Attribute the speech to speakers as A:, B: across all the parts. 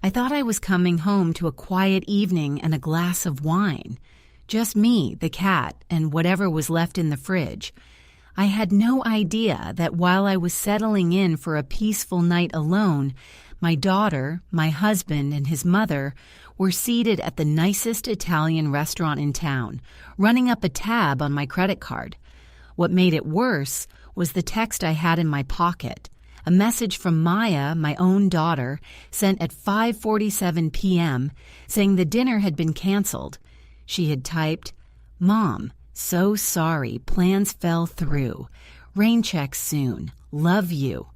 A: I thought I was coming home to a quiet evening and a glass of wine. Just me, the cat, and whatever was left in the fridge. I had no idea that while I was settling in for a peaceful night alone, my daughter, my husband, and his mother were seated at the nicest Italian restaurant in town, running up a tab on my credit card. What made it worse was the text I had in my pocket, a message from Maya, my own daughter, sent at 5:47 p.m. saying the dinner had been canceled. She had typed, "Mom, so sorry, plans fell through. Rain check soon. Love you."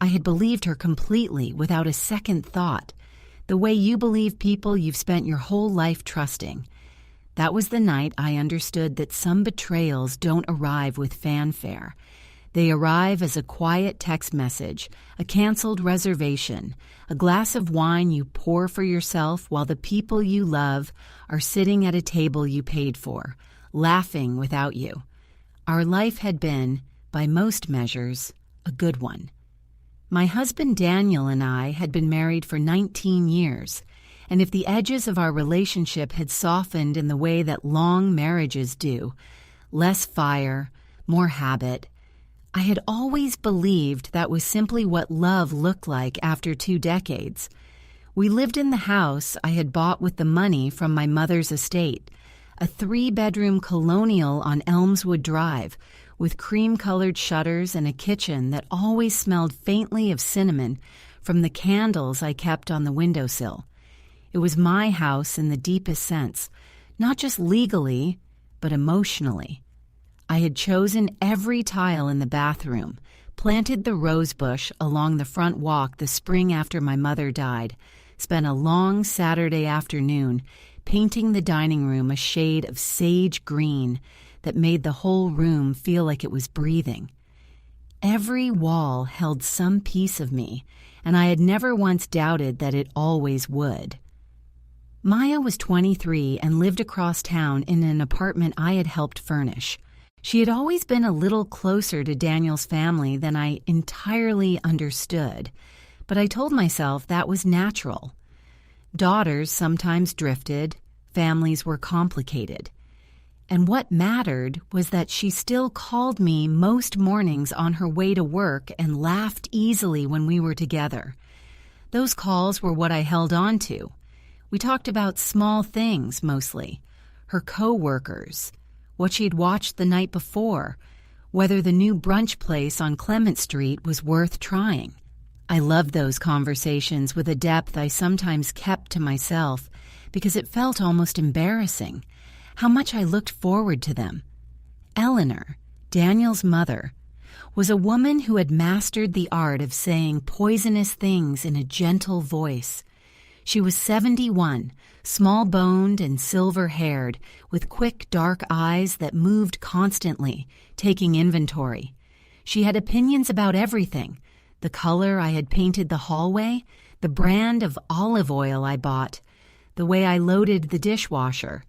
A: I had believed her completely without a second thought, the way you believe people you've spent your whole life trusting. That was the night I understood that some betrayals don't arrive with fanfare. They arrive as a quiet text message, a canceled reservation, a glass of wine you pour for yourself while the people you love are sitting at a table you paid for, laughing without you. Our life had been, by most measures, a good one. My husband Daniel and I had been married for 19 years, and if the edges of our relationship had softened in the way that long marriages do, less fire, more habit, I had always believed that was simply what love looked like after 2 decades. We lived in the house I had bought with the money from my mother's estate, a 3-bedroom colonial on Elmswood Drive, with cream-colored shutters and a kitchen that always smelled faintly of cinnamon from the candles I kept on the windowsill. It was my house in the deepest sense, not just legally, but emotionally. I had chosen every tile in the bathroom, planted the rose bush along the front walk the spring after my mother died, spent a long Saturday afternoon painting the dining room a shade of sage green that made the whole room feel like it was breathing. Every wall held some piece of me, and I had never once doubted that it always would. Maya was 23 and lived across town in an apartment I had helped furnish. She had always been a little closer to Daniel's family than I entirely understood, but I told myself that was natural. Daughters sometimes drifted, families were complicated. And what mattered was that she still called me most mornings on her way to work and laughed easily when we were together. Those calls were what I held on to. We talked about small things mostly, her co-workers, what she'd watched the night before, whether the new brunch place on Clement Street was worth trying. I loved those conversations with a depth I sometimes kept to myself because it felt almost embarrassing, how much I looked forward to them. Eleanor, Daniel's mother, was a woman who had mastered the art of saying poisonous things in a gentle voice. She was 71, small-boned and silver-haired, with quick, dark eyes that moved constantly, taking inventory. She had opinions about everything: the color I had painted the hallway, the brand of olive oil I bought, the way I loaded the dishwasher.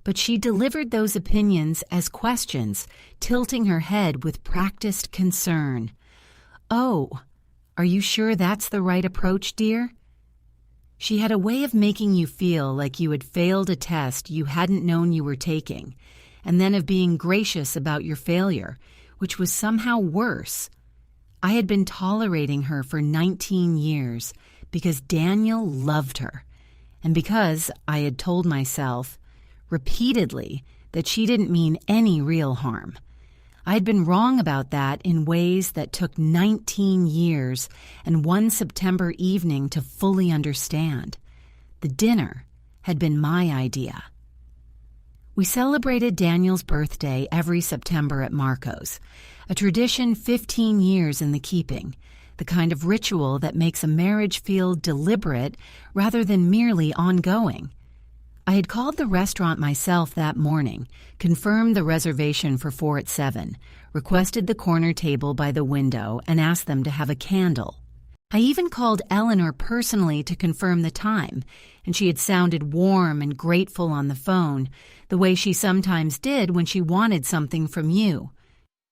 A: But she delivered those opinions as questions, tilting her head with practiced concern. "Oh, are you sure that's the right approach, dear?" She had a way of making you feel like you had failed a test you hadn't known you were taking, and then of being gracious about your failure, which was somehow worse. I had been tolerating her for 19 years because Daniel loved her, and because I had told myself repeatedly that she didn't mean any real harm. I had been wrong about that in ways that took 19 years and one September evening to fully understand. The dinner had been my idea. We celebrated Daniel's birthday every September at Marco's, a tradition 15 years in the keeping, the kind of ritual that makes a marriage feel deliberate rather than merely ongoing. I had called the restaurant myself that morning, confirmed the reservation for 4 at 7, requested the corner table by the window, and asked them to have a candle. I even called Eleanor personally to confirm the time, and she had sounded warm and grateful on the phone, the way she sometimes did when she wanted something from you.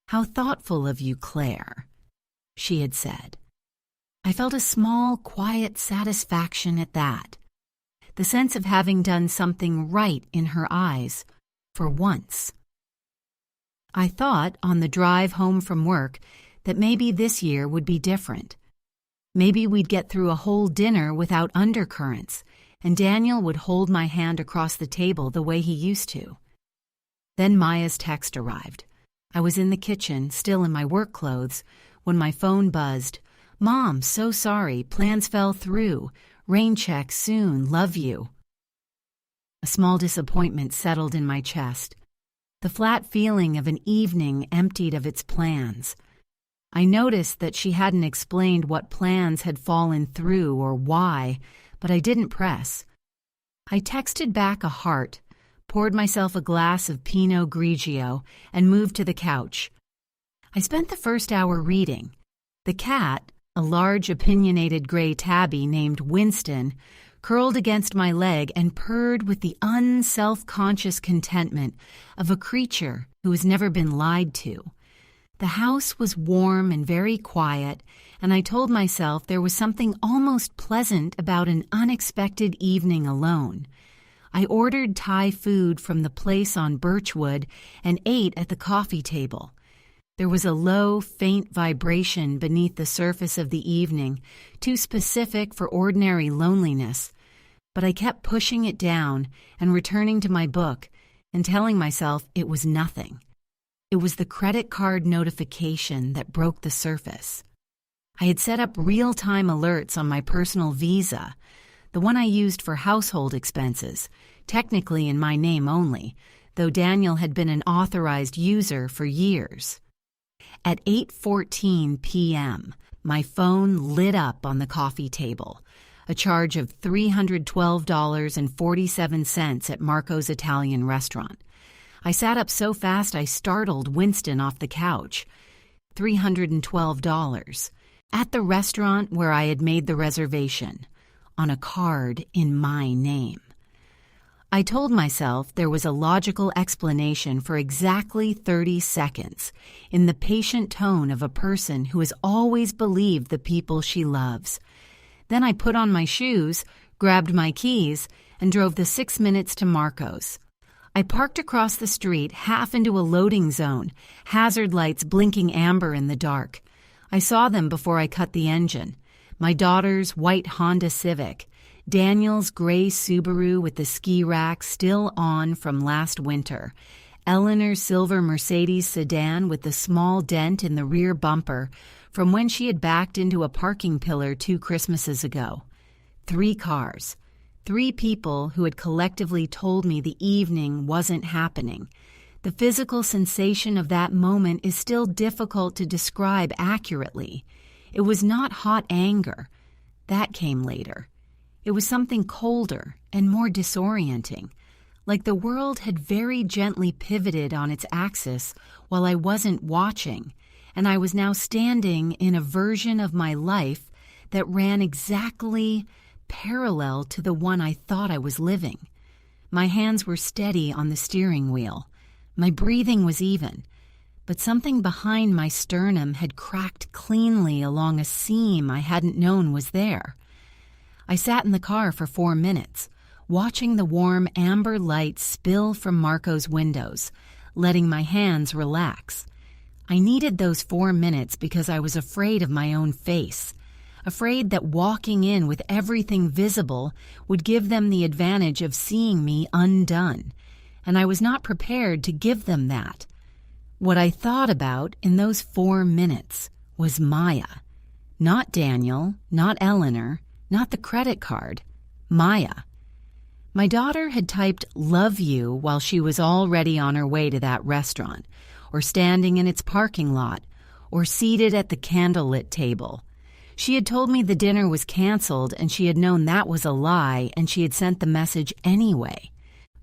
A: "How thoughtful of you, Claire," she had said. I felt a small, quiet satisfaction at that. The sense of having done something right in her eyes, for once. I thought, on the drive home from work, that maybe this year would be different. Maybe we'd get through a whole dinner without undercurrents, and Daniel would hold my hand across the table the way he used to. Then Maya's text arrived. I was in the kitchen, still in my work clothes, when my phone buzzed. "Mom, so sorry, plans fell through. Rain check soon, love you." A small disappointment settled in my chest. The flat feeling of an evening emptied of its plans. I noticed that she hadn't explained what plans had fallen through or why, but I didn't press. I texted back a heart, poured myself a glass of Pinot Grigio, and moved to the couch. I spent the first hour reading. The cat, a large opinionated gray tabby named Winston, curled against my leg and purred with the unself-conscious contentment of a creature who has never been lied to. The house was warm and very quiet, and I told myself there was something almost pleasant about an unexpected evening alone. I ordered Thai food from the place on Birchwood and ate at the coffee table. There was a low, faint vibration beneath the surface of the evening, too specific for ordinary loneliness, but I kept pushing it down and returning to my book and telling myself it was nothing. It was the credit card notification that broke the surface. I had set up real-time alerts on my personal Visa, the one I used for household expenses, technically in my name only, though Daniel had been an authorized user for years. At 8:14 p.m., my phone lit up on the coffee table, a charge of $312.47 at Marco's Italian restaurant. I sat up so fast I startled Winston off the couch. $312. At the restaurant where I had made the reservation, on a card in my name. I told myself there was a logical explanation for exactly 30 seconds in the patient tone of a person who has always believed the people she loves. Then I put on my shoes, grabbed my keys, and drove the 6 minutes to Marco's. I parked across the street, half into a loading zone, hazard lights blinking amber in the dark. I saw them before I cut the engine. My daughter's white Honda Civic, Daniel's gray Subaru with the ski rack still on from last winter, Eleanor's silver Mercedes sedan with the small dent in the rear bumper from when she had backed into a parking pillar 2 Christmases ago. 3 cars. 3 people who had collectively told me the evening wasn't happening. The physical sensation of that moment is still difficult to describe accurately. It was not hot anger. That came later. It was something colder and more disorienting, like the world had very gently pivoted on its axis while I wasn't watching, and I was now standing in a version of my life that ran exactly parallel to the one I thought I was living. My hands were steady on the steering wheel. My breathing was even, but something behind my sternum had cracked cleanly along a seam I hadn't known was there. I sat in the car for 4 minutes, watching the warm amber light spill from Marco's windows, letting my hands relax. I needed those 4 minutes because I was afraid of my own face, afraid that walking in with everything visible would give them the advantage of seeing me undone, and I was not prepared to give them that. What I thought about in those 4 minutes was Maya. Not Daniel, not Eleanor, not the credit card. Maya. My daughter had typed "love you" while she was already on her way to that restaurant, or standing in its parking lot, or seated at the candlelit table. She had told me the dinner was canceled and she had known that was a lie, and she had sent the message anyway.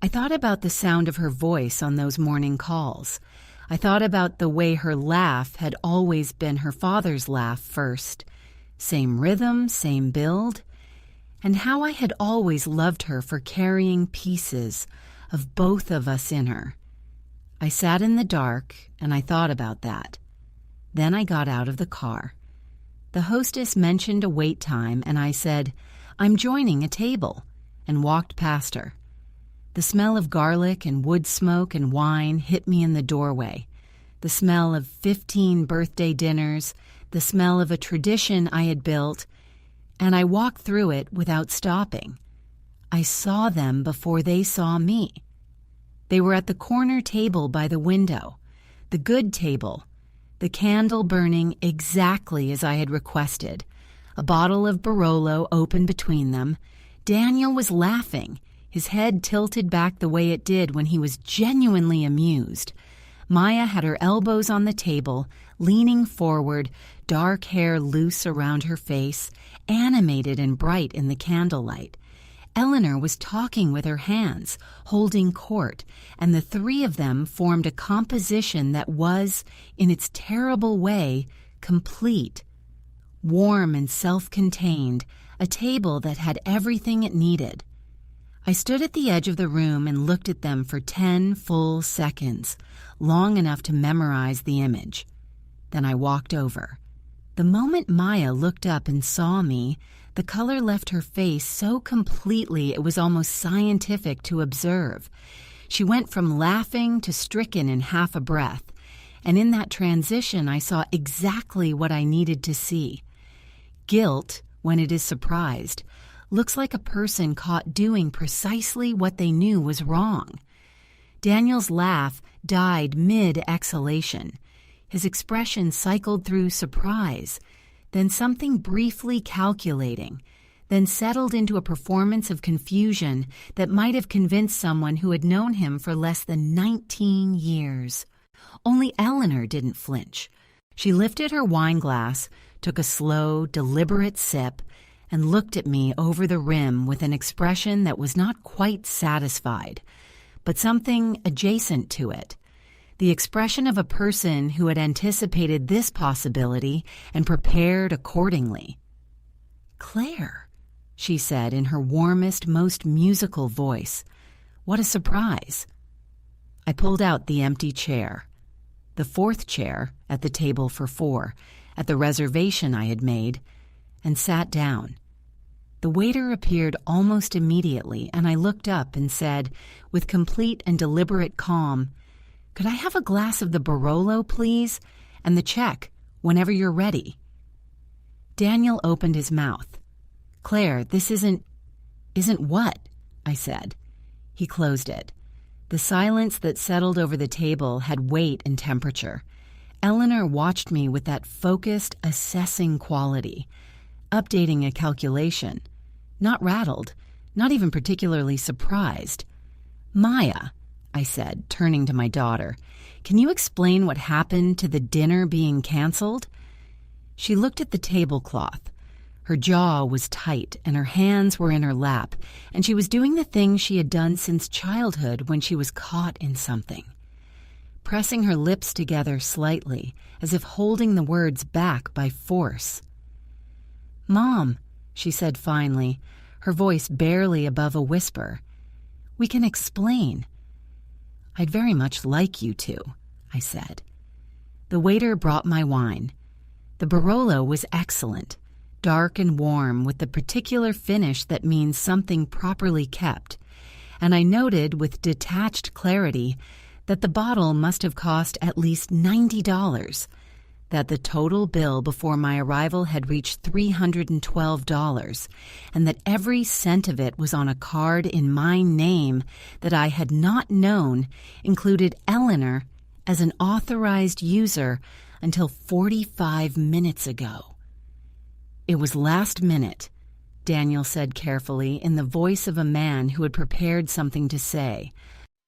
A: I thought about the sound of her voice on those morning calls. I thought about the way her laugh had always been her father's laugh first. Same rhythm, same build, and how I had always loved her for carrying pieces of both of us in her. I sat in the dark and I thought about that. Then I got out of the car. The hostess mentioned a wait time, and I said, "I'm joining a table," and walked past her. The smell of garlic and wood smoke and wine hit me in the doorway. The smell of 15 birthday dinners, the smell of a tradition I had built, and I walked through it without stopping. I saw them before they saw me. They were at the corner table by the window, the good table, the candle burning exactly as I had requested, a bottle of Barolo open between them. Daniel was laughing, his head tilted back the way it did when he was genuinely amused. Maya had her elbows on the table, leaning forward, dark hair loose around her face, animated and bright in the candlelight. Eleanor was talking with her hands, holding court, and the three of them formed a composition that was, in its terrible way, complete. Warm and self-contained, a table that had everything it needed. I stood at the edge of the room and looked at them for 10 full seconds, long enough to memorize the image. Then I walked over. The moment Maya looked up and saw me, the color left her face so completely it was almost scientific to observe. She went from laughing to stricken in half a breath, and in that transition I saw exactly what I needed to see. Guilt, when it is surprised, looks like a person caught doing precisely what they knew was wrong. Daniel's laugh died mid-exhalation. His expression cycled through surprise, then something briefly calculating, then settled into a performance of confusion that might have convinced someone who had known him for less than 19 years. Only Eleanor didn't flinch. She lifted her wine glass, took a slow, deliberate sip, and looked at me over the rim with an expression that was not quite satisfied, but something adjacent to it. The expression of a person who had anticipated this possibility and prepared accordingly. "Claire," she said in her warmest, most musical voice. "What a surprise." I pulled out the empty chair, the fourth chair at the table for 4, at the reservation I had made, and sat down. The waiter appeared almost immediately, and I looked up and said, with complete and deliberate calm, "Could I have a glass of the Barolo, please? And the check, whenever you're ready." Daniel opened his mouth. "Claire, this isn't what?" I said. He closed it. The silence that settled over the table had weight and temperature. Eleanor watched me with that focused, assessing quality, updating a calculation. Not rattled, not even particularly surprised. "Maya," I said, turning to my daughter, "can you explain what happened to the dinner being canceled?" She looked at the tablecloth. Her jaw was tight and her hands were in her lap, and she was doing the thing she had done since childhood when she was caught in something. Pressing her lips together slightly, as if holding the words back by force. "Mom," she said finally, her voice barely above a whisper, "we can explain." "I'd very much like you to," I said. The waiter brought my wine. The Barolo was excellent, dark and warm with the particular finish that means something properly kept, and I noted with detached clarity that the bottle must have cost at least $90, that the total bill before my arrival had reached $312, and that every cent of it was on a card in my name that I had not known included Eleanor as an authorized user until 45 minutes ago. "It was last minute," Daniel said carefully in the voice of a man who had prepared something to say.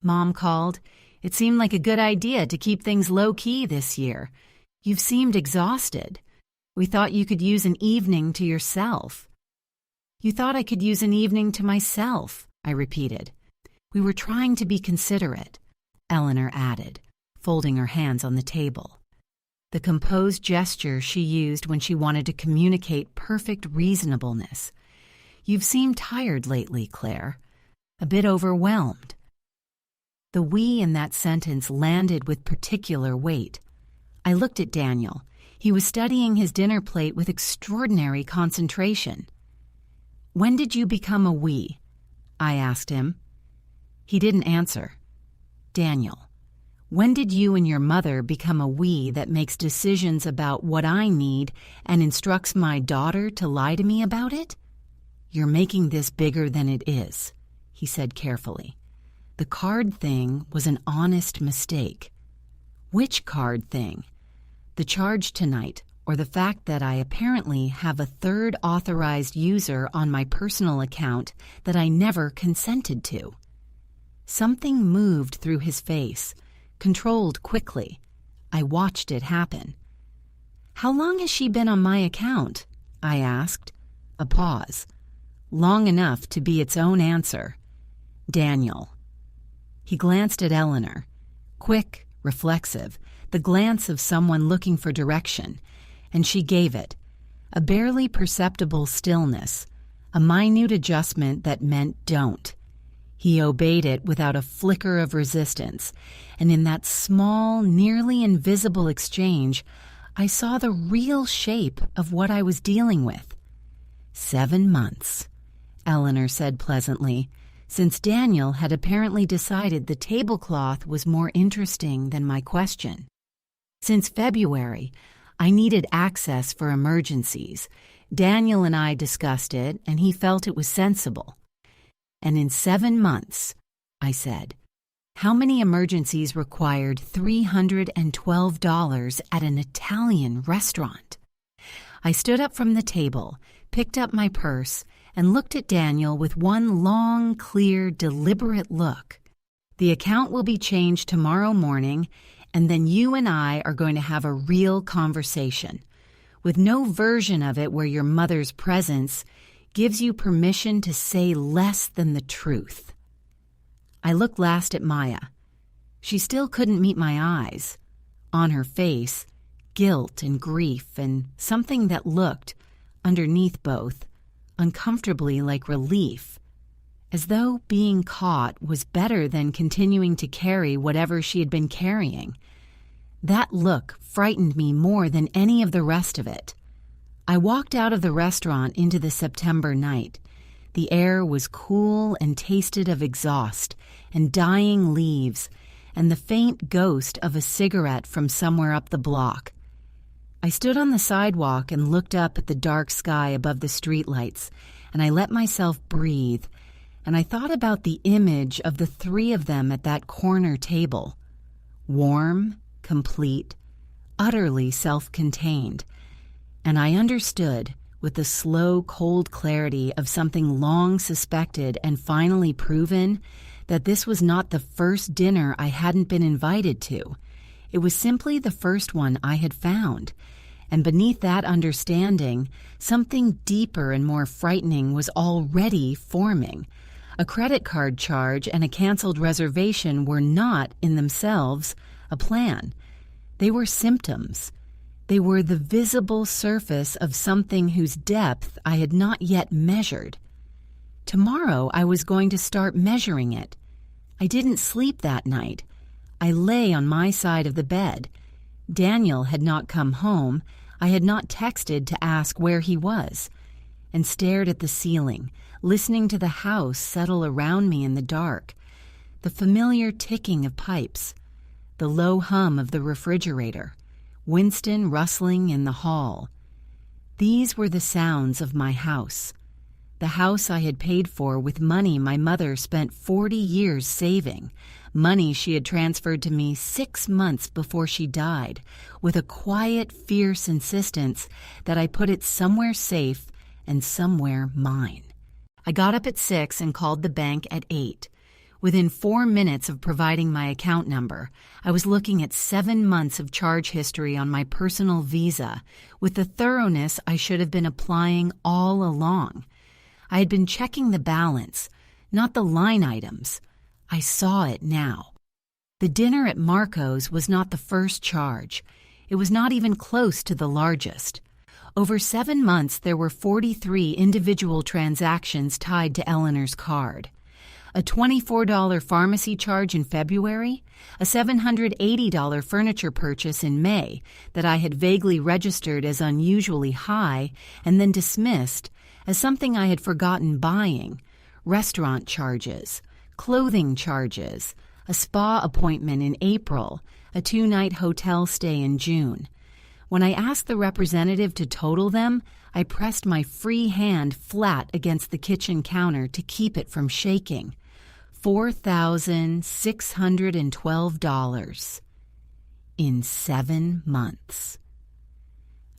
A: "Mom called. It seemed like a good idea to keep things low-key this year. You've seemed exhausted. We thought you could use an evening to yourself." "You thought I could use an evening to myself," I repeated. "We were trying to be considerate," Eleanor added, folding her hands on the table. The composed gesture she used when she wanted to communicate perfect reasonableness. "You've seemed tired lately, Claire. A bit overwhelmed." The "we" in that sentence landed with particular weight. I looked at Daniel. He was studying his dinner plate with extraordinary concentration. "When did you become a we?" I asked him. He didn't answer. "Daniel, when did you and your mother become a we that makes decisions about what I need and instructs my daughter to lie to me about it?" "You're making this bigger than it is," he said carefully. "The card thing was an honest mistake." "Which card thing? The charge tonight, or the fact that I apparently have a third authorized user on my personal account that I never consented to?" Something moved through his face, controlled quickly. I watched it happen. "How long has she been on my account?" I asked. A pause. Long enough to be its own answer. "Daniel." He glanced at Eleanor. Quick, reflexive, the glance of someone looking for direction, and she gave it. A barely perceptible stillness, a minute adjustment that meant don't. He obeyed it without a flicker of resistance, and in that small, nearly invisible exchange, I saw the real shape of what I was dealing with. 7 months, Eleanor said pleasantly, since Daniel had apparently decided the tablecloth was more interesting than my question. Since February, I needed access for emergencies. Daniel and I discussed it, and he felt it was sensible. "And in 7 months," I said, "how many emergencies required $312 at an Italian restaurant?" I stood up from the table, picked up my purse, and looked at Daniel with one long, clear, deliberate look. "The account will be changed tomorrow morning, and then you and I are going to have a real conversation, with no version of it where your mother's presence gives you permission to say less than the truth." I looked last at Maya. She still couldn't meet my eyes. On her face, guilt and grief and something that looked, underneath both, uncomfortably like relief, as though being caught was better than continuing to carry whatever she had been carrying. That look frightened me more than any of the rest of it. I walked out of the restaurant into the September night. The air was cool and tasted of exhaust and dying leaves and the faint ghost of a cigarette from somewhere up the block. I stood on the sidewalk and looked up at the dark sky above the streetlights, and I let myself breathe, and I thought about the image of the 3 of them at that corner table. Warm, complete, utterly self-contained. And I understood, with the slow, cold clarity of something long suspected and finally proven, that this was not the first dinner I hadn't been invited to. It was simply the first one I had found. And beneath that understanding, something deeper and more frightening was already forming. A credit card charge and a canceled reservation were not, in themselves, a plan. They were symptoms. They were the visible surface of something whose depth I had not yet measured. Tomorrow I was going to start measuring it. I didn't sleep that night. I lay on my side of the bed. Daniel had not come home. I had not texted to ask where he was, and stared at the ceiling, listening to the house settle around me in the dark, the familiar ticking of pipes, the low hum of the refrigerator, Winston rustling in the hall. These were the sounds of my house, the house I had paid for with money my mother spent 40 years saving, money she had transferred to me 6 months before she died, with a quiet, fierce insistence that I put it somewhere safe and somewhere mine. I got up at 6 and called the bank at 8. Within 4 minutes of providing my account number, I was looking at 7 months of charge history on my personal Visa with the thoroughness I should have been applying all along. I had been checking the balance, not the line items. I saw it now. The dinner at Marco's was not the first charge. It was not even close to the largest. Over 7 months, there were 43 individual transactions tied to Eleanor's card. a $24 pharmacy charge in February, a $780 furniture purchase in May that I had vaguely registered as unusually high and then dismissed as something I had forgotten buying, restaurant charges, clothing charges, a spa appointment in April, a 2-night hotel stay in June. When I asked the representative to total them, I pressed my free hand flat against the kitchen counter to keep it from shaking. $4,612 in 7 months.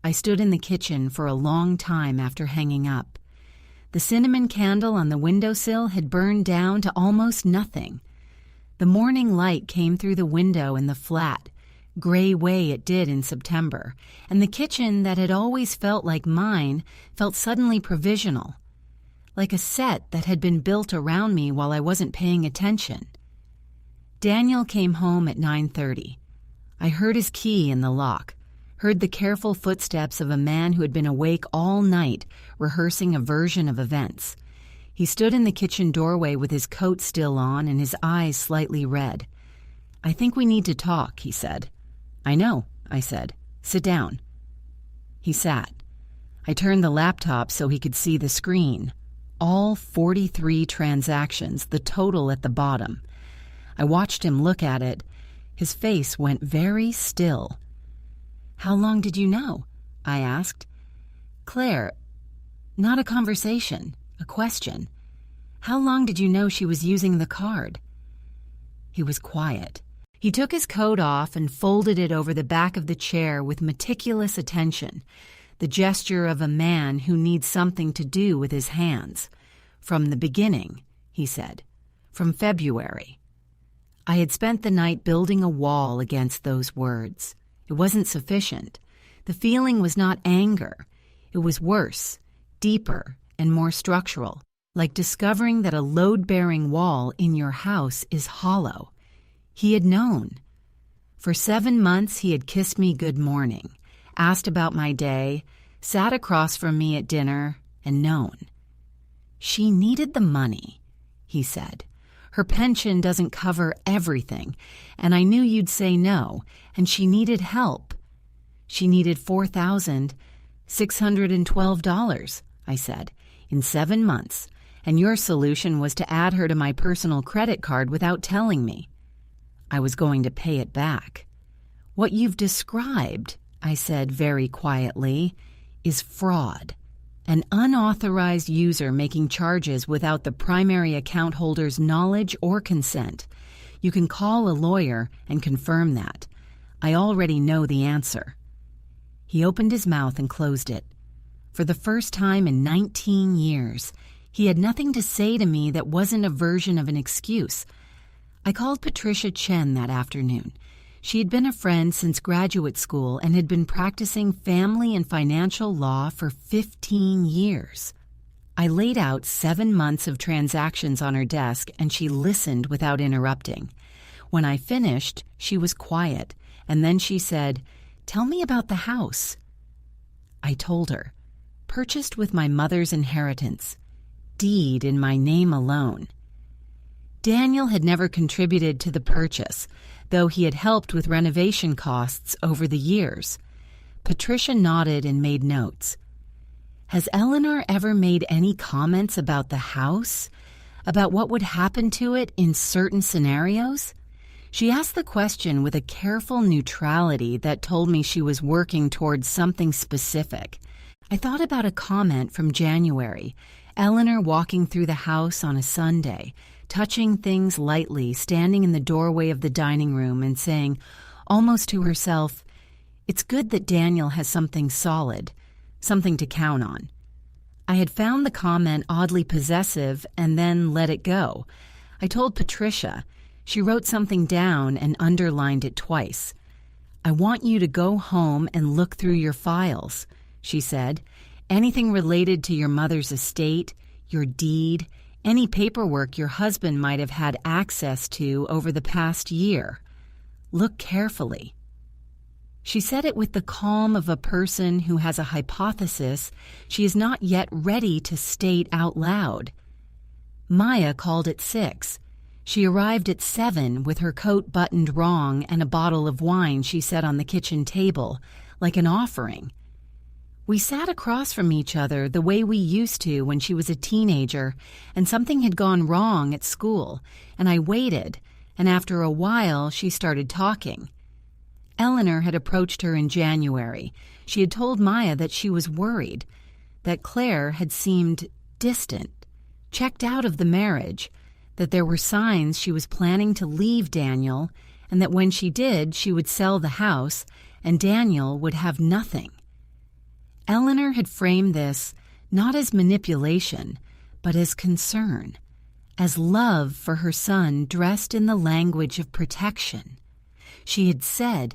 A: I stood in the kitchen for a long time after hanging up. The cinnamon candle on the windowsill had burned down to almost nothing. The morning light came through the window in the flat, gray way it did in September, and the kitchen that had always felt like mine felt suddenly provisional, like a set that had been built around me while I wasn't paying attention. Daniel came home at 9:30. I heard his key in the lock, heard the careful footsteps of a man who had been awake all night rehearsing a version of events. He stood in the kitchen doorway with his coat still on and his eyes slightly red. "I think we need to talk," he said. "I know," I said. "Sit down." He sat. I turned the laptop so he could see the screen. All 43 transactions, the total at the bottom. I watched him look at it. His face went very still. "How long did you know?" I asked. "Claire, not a conversation, a question. How long did you know she was using the card?" He was quiet. He took his coat off and folded it over the back of the chair with meticulous attention, the gesture of a man who needs something to do with his hands. "From the beginning," he said. "From February." I had spent the night building a wall against those words. It wasn't sufficient. The feeling was not anger. It was worse, deeper, and more structural, like discovering that a load-bearing wall in your house is hollow. He had known. For 7 months he had kissed me good morning, asked about my day, sat across from me at dinner, and known. "She needed the money," he said. "Her pension doesn't cover everything, and I knew you'd say no, and she needed help." "She needed $4,612, I said, "in 7 months, and your solution was to add her to my personal credit card without telling me. I was going to pay it back." "What you've described," I said very quietly, "is fraud. An unauthorized user making charges without the primary account holder's knowledge or consent. You can call a lawyer and confirm that. I already know the answer." He opened his mouth and closed it. For the first time in 19 years, he had nothing to say to me that wasn't a version of an excuse. I called Patricia Chen that afternoon. She had been a friend since graduate school and had been practicing family and financial law for 15 years. I laid out 7 months of transactions on her desk, and she listened without interrupting. When I finished, she was quiet, and then she said, "Tell me about the house." I told her. "Purchased with my mother's inheritance. Deed in my name alone." Daniel had never contributed to the purchase, though he had helped with renovation costs over the years. Patricia nodded and made notes. "Has Eleanor ever made any comments about the house? About what would happen to it in certain scenarios?" She asked the question with a careful neutrality that told me she was working towards something specific. I thought about a comment from January, Eleanor walking through the house on a Sunday, touching things lightly, standing in the doorway of the dining room and saying, almost to herself, "It's good that Daniel has something solid, something to count on." I had found the comment oddly possessive and then let it go. I told Patricia. She wrote something down and underlined it twice. "I want you to go home and look through your files," she said. "Anything related to your mother's estate, your deed, any paperwork your husband might have had access to over the past year. Look carefully." She said it with the calm of a person who has a hypothesis she is not yet ready to state out loud. Maya called at 6. She arrived at 7 with her coat buttoned wrong and a bottle of wine she set on the kitchen table, like an offering. We sat across from each other the way we used to when she was a teenager, and something had gone wrong at school, and I waited, and after a while she started talking. Eleanor had approached her in January. She had told Maya that she was worried, that Claire had seemed distant, checked out of the marriage, that there were signs she was planning to leave Daniel, and that when she did, she would sell the house, and Daniel would have nothing. Eleanor had framed this not as manipulation, but as concern, as love for her son dressed in the language of protection. She had said,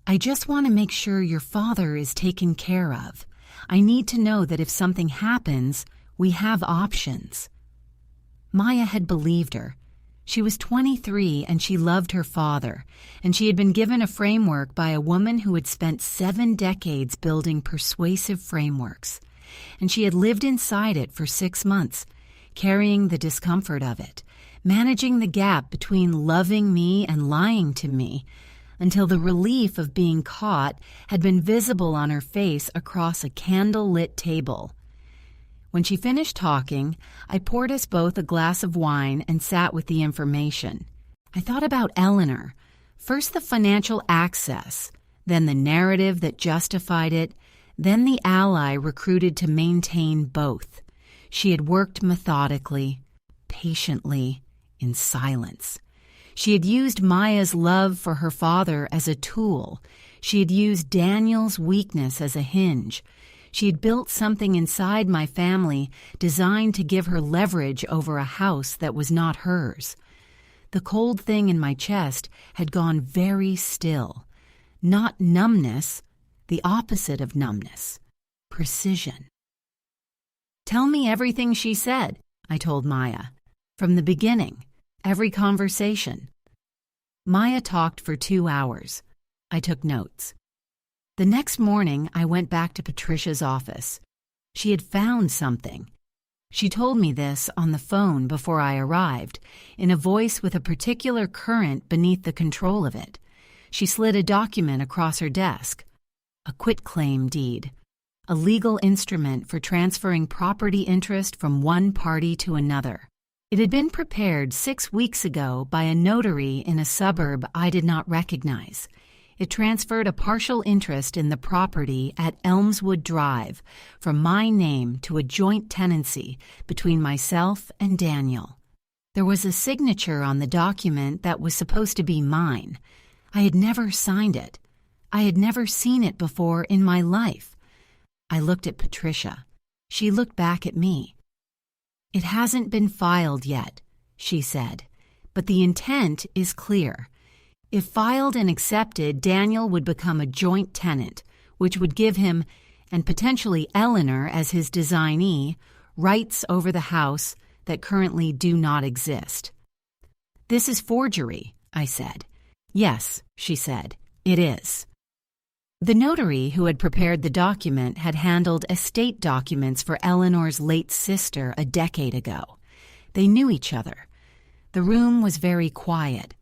A: "I just want to make sure your father is taken care of. I need to know that if something happens, we have options." Maya had believed her. She was 23 and she loved her father, and she had been given a framework by a woman who had spent 7 decades building persuasive frameworks. And she had lived inside it for 6 months, carrying the discomfort of it, managing the gap between loving me and lying to me, until the relief of being caught had been visible on her face across a candle-lit table. When she finished talking, I poured us both a glass of wine and sat with the information. I thought about Eleanor, first the financial access, then the narrative that justified it, then the ally recruited to maintain both. She had worked methodically, patiently, in silence. She had used Maya's love for her father as a tool. She had used Daniel's weakness as a hinge. She had built something inside my family designed to give her leverage over a house that was not hers. The cold thing in my chest had gone very still. Not numbness, the opposite of numbness. Precision. "Tell me everything she said," I told Maya. "From the beginning, every conversation." Maya talked for 2 hours. I took notes. The next morning, I went back to Patricia's office. She had found something. She told me this on the phone before I arrived, in a voice with a particular current beneath the control of it. She slid a document across her desk. A quitclaim deed. A legal instrument for transferring property interest from one party to another. It had been prepared 6 weeks ago by a notary in a suburb I did not recognize. It transferred a partial interest in the property at Elmswood Drive from my name to a joint tenancy between myself and Daniel. There was a signature on the document that was supposed to be mine. I had never signed it. I had never seen it before in my life. I looked at Patricia. She looked back at me. "It hasn't been filed yet," she said, "but the intent is clear. If filed and accepted, Daniel would become a joint tenant, which would give him, and potentially Eleanor as his designee, rights over the house that currently do not exist." "This is forgery," I said. "Yes," she said, "it is." The notary who had prepared the document had handled estate documents for Eleanor's late sister a decade ago. They knew each other. The room was very quiet.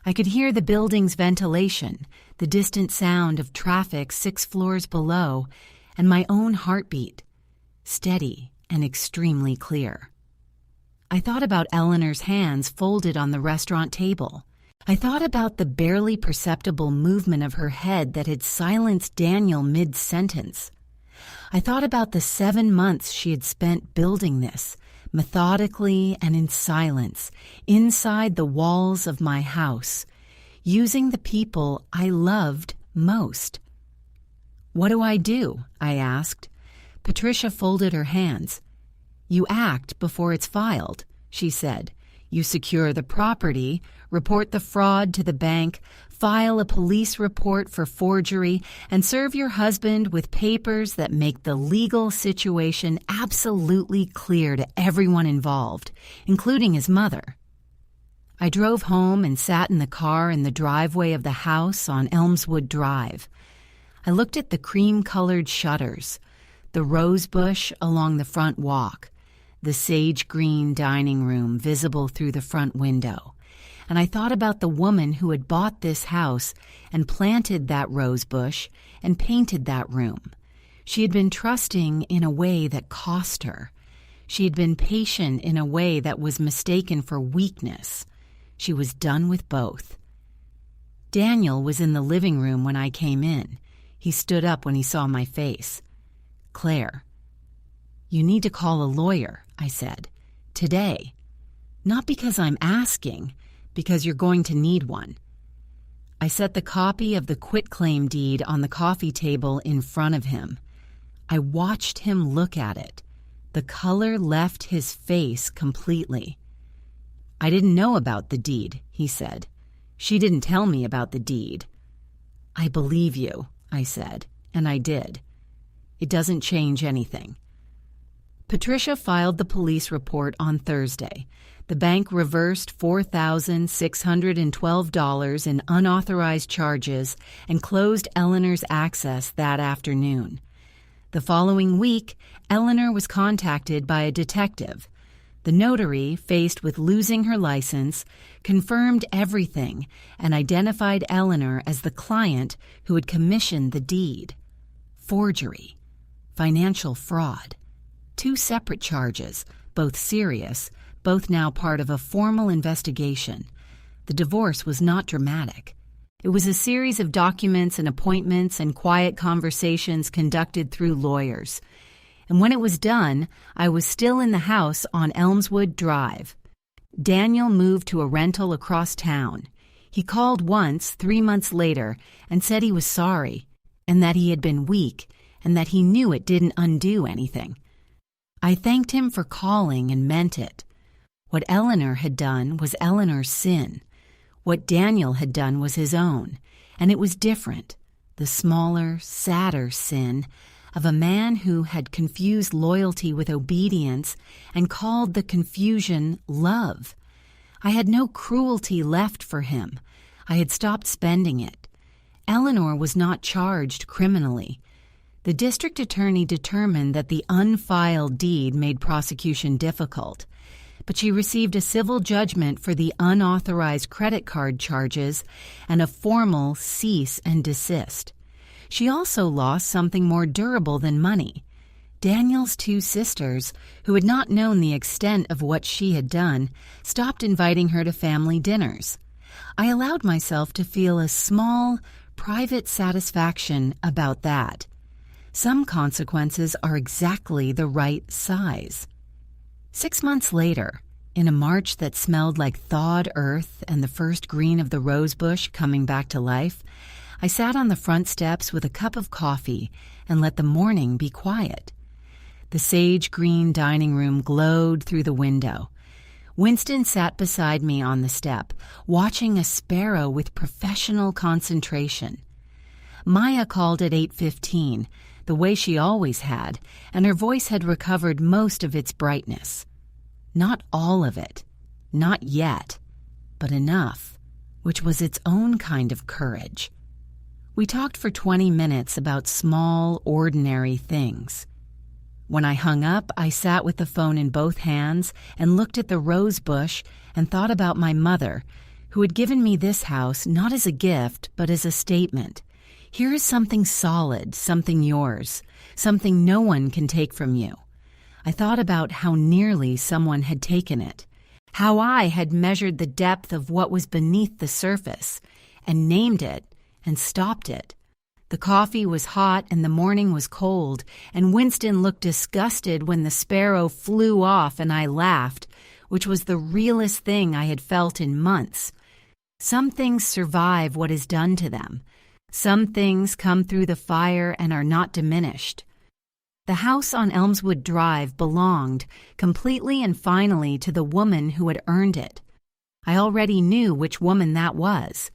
A: I could hear the building's ventilation, the distant sound of traffic 6 floors below, and my own heartbeat, steady and extremely clear. I thought about Eleanor's hands folded on the restaurant table. I thought about the barely perceptible movement of her head that had silenced Daniel mid-sentence. I thought about the 7 months she had spent building this, methodically and in silence, inside the walls of my house, using the people I loved most. "What do I do?" I asked. Patricia folded her hands. "You act before it's filed," she said. "You secure the property, report the fraud to the bank, file a police report for forgery, and serve your husband with papers that make the legal situation absolutely clear to everyone involved, including his mother." I drove home and sat in the car in the driveway of the house on Elmswood Drive. I looked at the cream-colored shutters, the rose bush along the front walk, the sage green dining room visible through the front window, and I thought about the woman who had bought this house and planted that rose bush and painted that room. She had been trusting in a way that cost her. She had been patient in a way that was mistaken for weakness. She was done with both. Daniel was in the living room when I came in. He stood up when he saw my face. "Claire, you need to call a lawyer," I said. "Today. Not because I'm asking, because you're going to need one." I set the copy of the quitclaim deed on the coffee table in front of him. I watched him look at it. The color left his face completely. "I didn't know about the deed," he said. "She didn't tell me about the deed." "I believe you," I said, and I did. "It doesn't change anything." Patricia filed the police report on Thursday. The bank reversed $4,612 in unauthorized charges and closed Eleanor's access that afternoon. The following week, Eleanor was contacted by a detective. The notary, faced with losing her license, confirmed everything and identified Eleanor as the client who had commissioned the deed. Forgery. Financial fraud. 2 separate charges, both serious, both now part of a formal investigation. The divorce was not dramatic. It was a series of documents and appointments and quiet conversations conducted through lawyers. And when it was done, I was still in the house on Elmswood Drive. Daniel moved to a rental across town. He called once, 3 months later, and said he was sorry, and that he had been weak, and that he knew it didn't undo anything. I thanked him for calling and meant it. What Eleanor had done was Eleanor's sin. What Daniel had done was his own, and it was different, the smaller, sadder sin of a man who had confused loyalty with obedience and called the confusion love. I had no cruelty left for him. I had stopped spending it. Eleanor was not charged criminally. The district attorney determined that the unfiled deed made prosecution difficult, but she received a civil judgment for the unauthorized credit card charges and a formal cease and desist. She also lost something more durable than money. Daniel's 2 sisters, who had not known the extent of what she had done, stopped inviting her to family dinners. I allowed myself to feel a small, private satisfaction about that. Some consequences are exactly the right size. 6 months later, in a March that smelled like thawed earth and the first green of the rose bush coming back to life, I sat on the front steps with a cup of coffee and let the morning be quiet. The sage green dining room glowed through the window. Winston sat beside me on the step, watching a sparrow with professional concentration. Maya called at 8:15, the way she always had, and her voice had recovered most of its brightness. Not all of it, not yet, but enough, which was its own kind of courage. We talked for 20 minutes about small, ordinary things. When I hung up, I sat with the phone in both hands and looked at the rose bush and thought about my mother, who had given me this house not as a gift, but as a statement. Here is something solid, something yours, something no one can take from you. I thought about how nearly someone had taken it, how I had measured the depth of what was beneath the surface, and named it, and stopped it. The coffee was hot and the morning was cold, and Winston looked disgusted when the sparrow flew off and I laughed, which was the realest thing I had felt in months. Some things survive what is done to them. Some things come through the fire and are not diminished. The house on Elmswood Drive belonged, completely and finally, to the woman who had earned it. I already knew which woman that was.